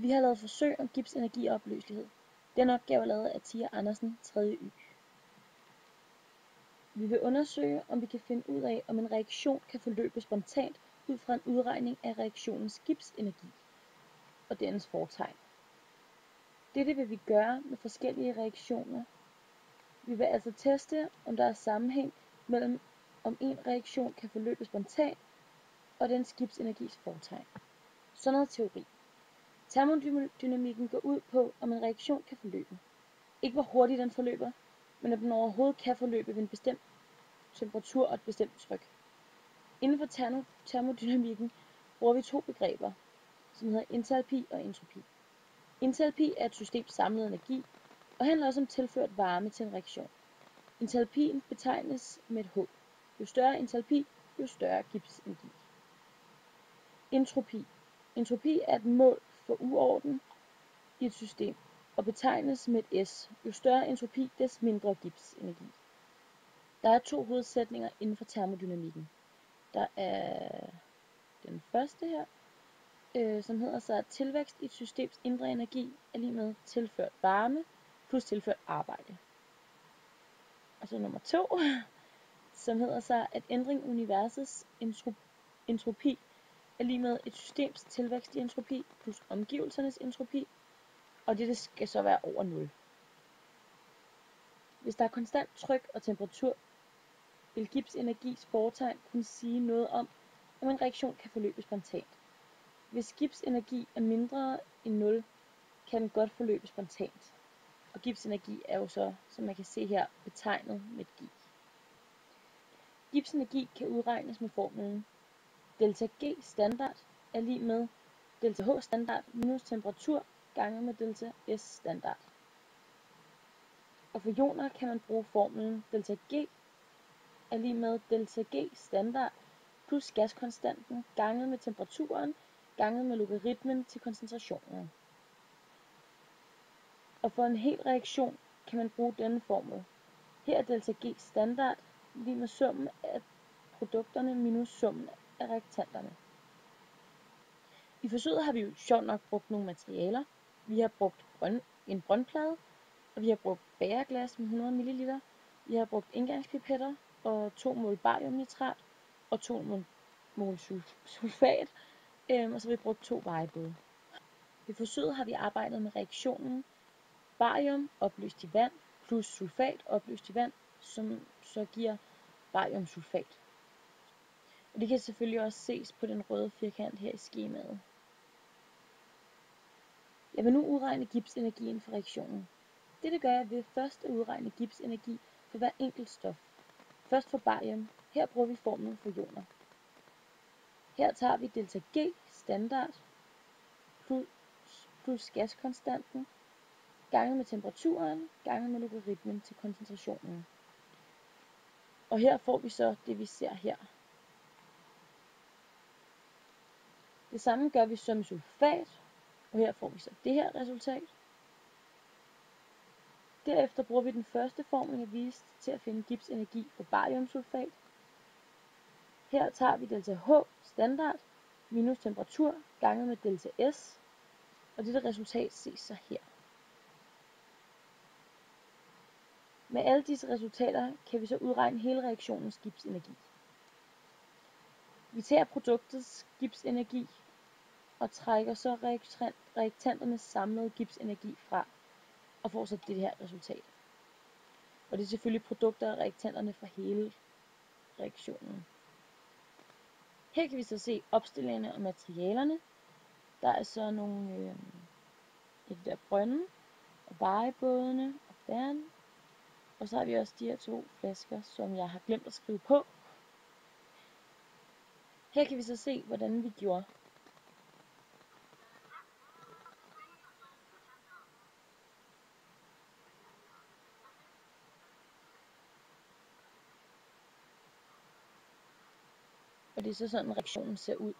Vi har lavet forsøg om gipsenergi og opløselighed. Den opgave er lavet af Tia Andersen, 3. Y. Vi vil undersøge, om vi kan finde ud af, om en reaktion kan forløbe spontant ud fra en udregning af reaktionens gipsenergi og dennes fortegn. Dette vil vi gøre med forskellige reaktioner. Vi vil altså teste, om der er sammenhæng mellem, om en reaktion kan forløbe spontant og dens gipsenergis fortegn. Sådan noget teori. Termodynamikken går ud på, om en reaktion kan forløbe. Ikke hvor hurtigt den forløber, men om den overhovedet kan forløbe ved en bestemt temperatur og et bestemt tryk. Inden for termodynamikken bruger vi to begreber, som hedder entalpi og entropi. Entalpi er et systems samlede energi, og handler også om tilført varme til en reaktion. Entalpien betegnes med et H. Jo større entalpi, jo større gipsenergi. Entropi. Entropi er et mål for uorden i et system, og betegnes med et S. Jo større entropi, des mindre gipsenergi. Der er to hovedsætninger inden for termodynamikken. Der er den første her, som hedder så, at tilvækst i et systems indre energi er lige med tilført varme plus tilført arbejde. Og så nummer 2, som hedder så, at ændring i universets entropi er lige med et systems tilvækst i entropi plus omgivelsernes entropi, og dette skal så være over 0. Hvis der er konstant tryk og temperatur, vil gipsenergis fortegn kunne sige noget om en reaktion kan forløbe spontant. Hvis gipsenergi er mindre end 0, kan den godt forløbe spontant. Og gipsenergi er jo så, som man kan se her, betegnet med et G. Gipsenergi kan udregnes med formlen delta G standard er lig med delta H standard minus temperatur ganget med delta S standard. Og for ioner kan man bruge formlen delta G er lig med delta G standard plus gaskonstanten ganget med temperaturen ganget med logaritmen til koncentrationen. Og for en hel reaktion kan man bruge denne formel. Her er delta G standard lig med summen af produkterne minus summen af reaktanterne. I forsøget har vi jo sjovt nok brugt nogle materialer. Vi har brugt en brøndplade, og vi har brugt bæreglas med 100 ml. Vi har brugt engangspipetter og 2 mol bariumnitrat og 2 mol sulfat, og så har vi brugt 2 vejebåde. I forsøget har vi arbejdet med reaktionen barium opløst i vand plus sulfat opløst i vand, som så giver bariumsulfat. Og det kan selvfølgelig også ses på den røde firkant her i skemaet. Jeg vil nu udregne gipsenergien for reaktionen. Dette gør jeg ved først at udregne gipsenergi for hver enkelt stof. Først for barium. Her bruger vi formlen for ioner. Her tager vi delta G standard plus gaskonstanten ganget med temperaturen ganget med logaritmen til koncentrationen. Og her får vi så det, vi ser her. Det samme gør vi så med sulfat, og her får vi så det her resultat. Derefter bruger vi den første formel, jeg viste, til at finde gipsenergi for bariumsulfat. Her tager vi delta H standard minus temperatur ganget med delta S, og dette resultat ses så her. Med alle disse resultater kan vi så udregne hele reaktionens gipsenergi. Vi tager produktets gipsenergi og trækker så reaktanternes samlede gipsenergi fra, og får så det her resultat. Og det er selvfølgelig produkter af reaktanterne fra hele reaktionen. Her kan vi så se opstillingerne og materialerne. Der er så nogle der brønde og vejebådene og bæren. Og så har vi også de her 2 flasker, som jeg har glemt at skrive på. Her kan vi så se, hvordan vi gjorde. Og det er så sådan, reaktionen ser ud.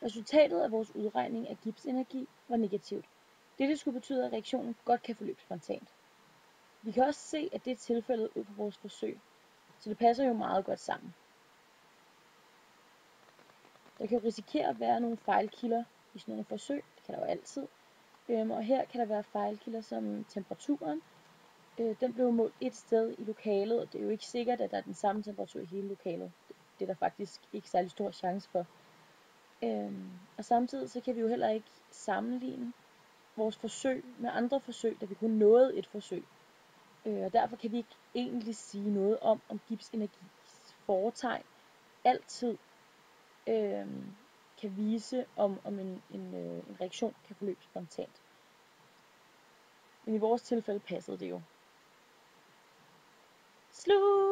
Resultatet af vores udregning af gipsenergi var negativt. Dette skulle betyde, at reaktionen godt kan forløbe spontant. Vi kan også se, at det er tilfældet ud fra vores forsøg. Så det passer jo meget godt sammen. Der kan jo risikere at være nogle fejlkilder i sådan nogle forsøg. Det kan der jo altid. Og her kan der være fejlkilder som temperaturen. Den blev målt et sted i lokalet, og det er jo ikke sikkert, at der er den samme temperatur i hele lokalet. Det er der faktisk ikke særlig stor chance for. Og samtidig så kan vi jo heller ikke sammenligne vores forsøg med andre forsøg, da vi kun nåede et forsøg. Og derfor kan vi ikke egentlig sige noget om gipsenergis foretegn altid kan vise, om en reaktion kan forløbe spontant. Men i vores tilfælde passede det jo. Slut!